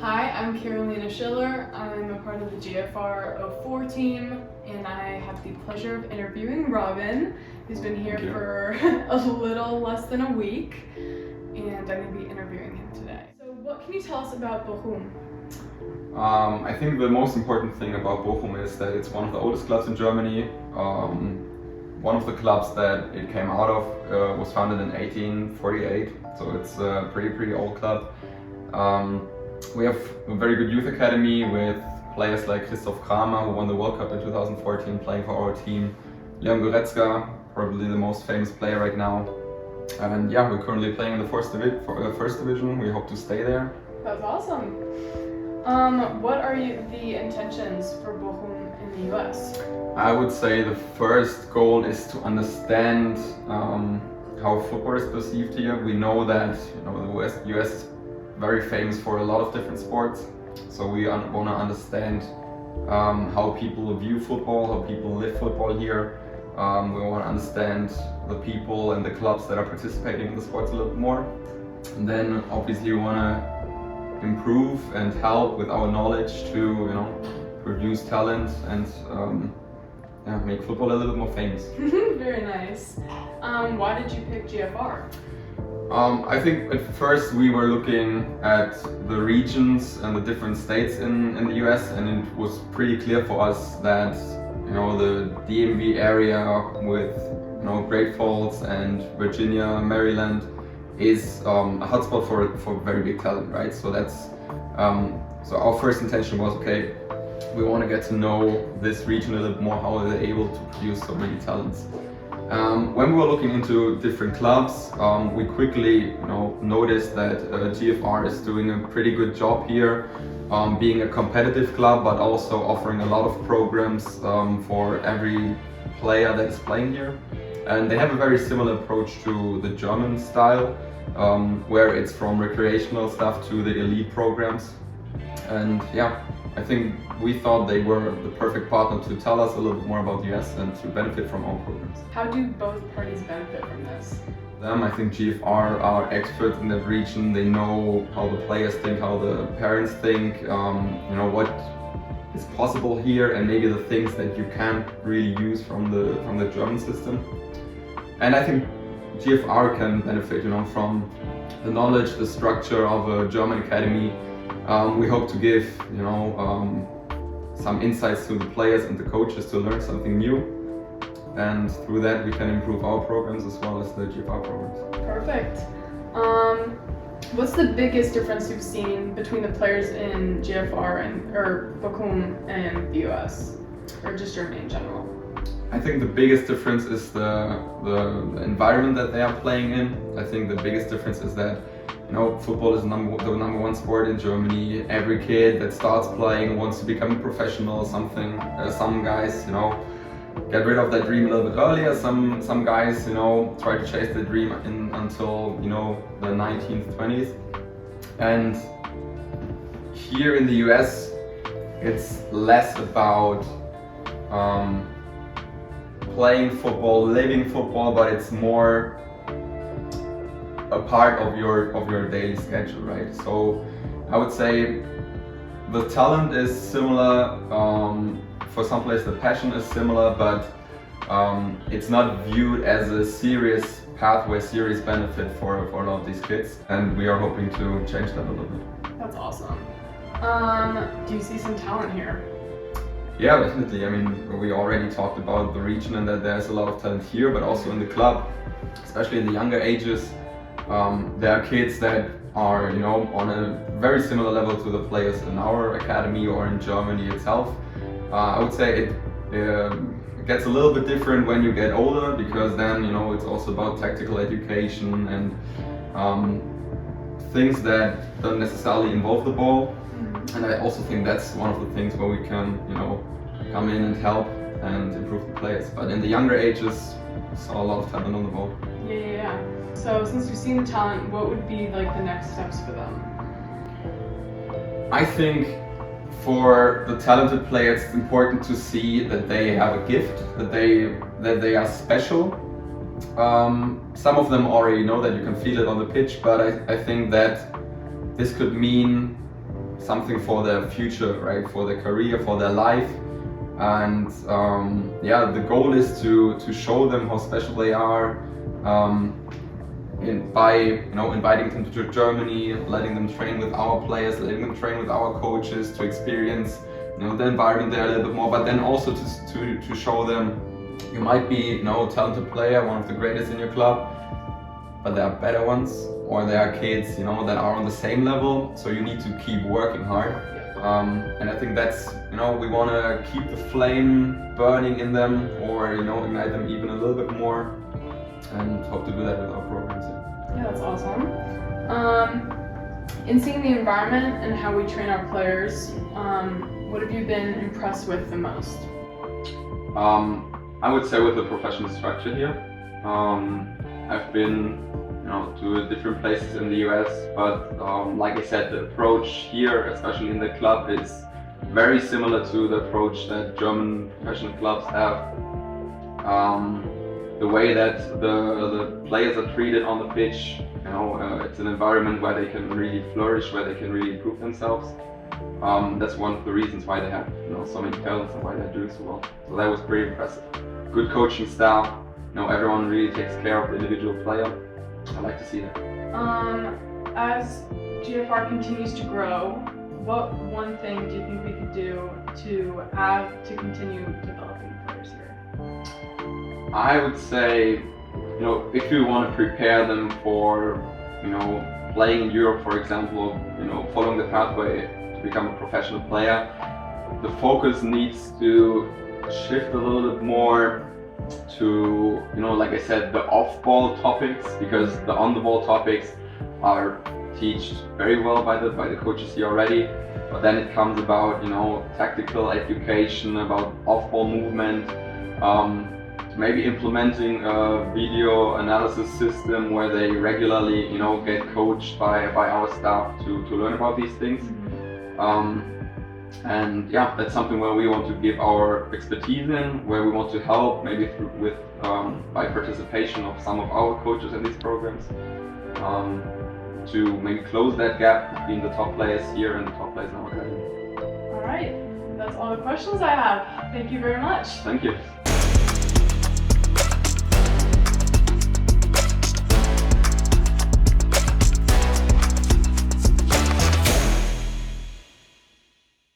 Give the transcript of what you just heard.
Hi, I'm Karolina Schiller. I'm a part of the GFR 04 team, and I have the pleasure of interviewing Robin, who's been here for a little less than a week, and I'm going to be interviewing him today. So what can you tell us about Bochum? I think the most important thing about Bochum is that it's one of the oldest clubs in Germany. One of the clubs that it came out of was founded in 1848, so it's a pretty old club. We have a very good youth academy with players like Christoph Kramer, who won the World Cup in 2014, playing for our team. Leon Goretzka, probably the most famous player right now. And yeah, we're currently playing in the first division. We hope to stay there. That's awesome. What are the intentions for Bochum in the US? I would say the first goal is to understand how football is perceived here. We know that the US is very famous for a lot of different sports, so we want to understand how people view football, how people live football here. We want to understand the people and the clubs that are participating in the sports a little bit more. And then obviously we want to improve and help with our knowledge to produce talent and make football a little bit more famous. Very nice. Why did you pick GFR? I think at first we were looking at the regions and the different states in the US, and it was pretty clear for us that the DMV area with Great Falls and Virginia, Maryland is a hotspot for very big talent, right? So that's so our first intention was, okay, we want to get to know this region a little bit more, how are they able to produce so many talents. When we were looking into different clubs, we quickly noticed that GFR is doing a pretty good job here, being a competitive club, but also offering a lot of programs for every player that is playing here. And they have a very similar approach to the German style, where it's from recreational stuff to the elite programs. And yeah, I think we thought they were the perfect partner to tell us a little bit more about the US and to benefit from our programs. How do both parties benefit from this? I think GFR are experts in that region. They know how the players think, how the parents think, what is possible here, and maybe the things that you can't really use from the German system. And I think GFR can benefit, from the knowledge, the structure of a German academy. We hope to give, some insights to the players and the coaches to learn something new. And through that we can improve our programs as well as the GFR programs. Perfect. What's the biggest difference you've seen between the players in GFR or Bochum and the US, or just Germany in general? I think the biggest difference is the environment that they are playing in. I think the biggest difference is that football is the number one sport in Germany. Every kid that starts playing wants to become a professional. Some guys, get rid of that dream a little bit earlier. Some guys, try to chase the dream until the 19th, 20th. And here in the US, it's less about playing football, living football, but it's more a part of your daily schedule, right? So I would say the talent is similar. For some players the passion is similar, but it's not viewed as a serious pathway, serious benefit for a lot of these kids, and we are hoping to change that a little bit. That's awesome. Do you see some talent here? Yeah, definitely. I mean, we already talked about the region and that there's a lot of talent here, but also in the club, especially in the younger ages. There are kids that are, on a very similar level to the players in our academy or in Germany itself. I would say it gets a little bit different when you get older, because then, it's also about tactical education and things that don't necessarily involve the ball. And I also think that's one of the things where we can, come in and help and improve the players. But in the younger ages, we saw a lot of talent on the ball. Yeah. So since you've seen the talent, what would be like the next steps for them? I think for the talented players, it's important to see that they have a gift, that they are special. Some of them already know that, you can feel it on the pitch, but I think that this could mean something for their future, right? For their career, for their life. And the goal is to show them how special they are by inviting them to Germany, letting them train with our players, letting them train with our coaches, to experience the environment there a little bit more, but then also to show them you might be a talented player, one of the greatest in your club, but there are better ones, or there are kids that are on the same level, so you need to keep working hard. And I think that's we want to keep the flame burning in them, or ignite them even a little bit more, and hope to do that with our programs. Yeah, that's awesome. In seeing the environment and how we train our players, what have you been impressed with the most? I would say with the professional structure here. I've been to different places in the US, but like I said, the approach here, especially in the club, is very similar to the approach that German professional clubs have. The way that the players are treated on the pitch, it's an environment where they can really flourish, where they can really improve themselves. That's one of the reasons why they have so many talents and why they're doing so well. So that was pretty impressive. Good coaching staff. Everyone really takes care of the individual player. I like to see that. As GFR continues to grow, what one thing do you think we could do to continue developing players here? I would say, if you want to prepare them for, playing in Europe, for example, following the pathway to become a professional player, the focus needs to shift a little bit more to, like I said, the off-ball topics, because the on-the-ball topics are taught very well by the coaches here already. But then it comes about, tactical education, about off-ball movement, maybe implementing a video analysis system where they regularly, get coached by our staff to learn about these things. And yeah, that's something where we want to give our expertise in, where we want to help, maybe by participation of some of our coaches in these programs, to maybe close that gap between the top players here and the top players in our academy. All right, that's all the questions I have. Thank you very much. Thank you.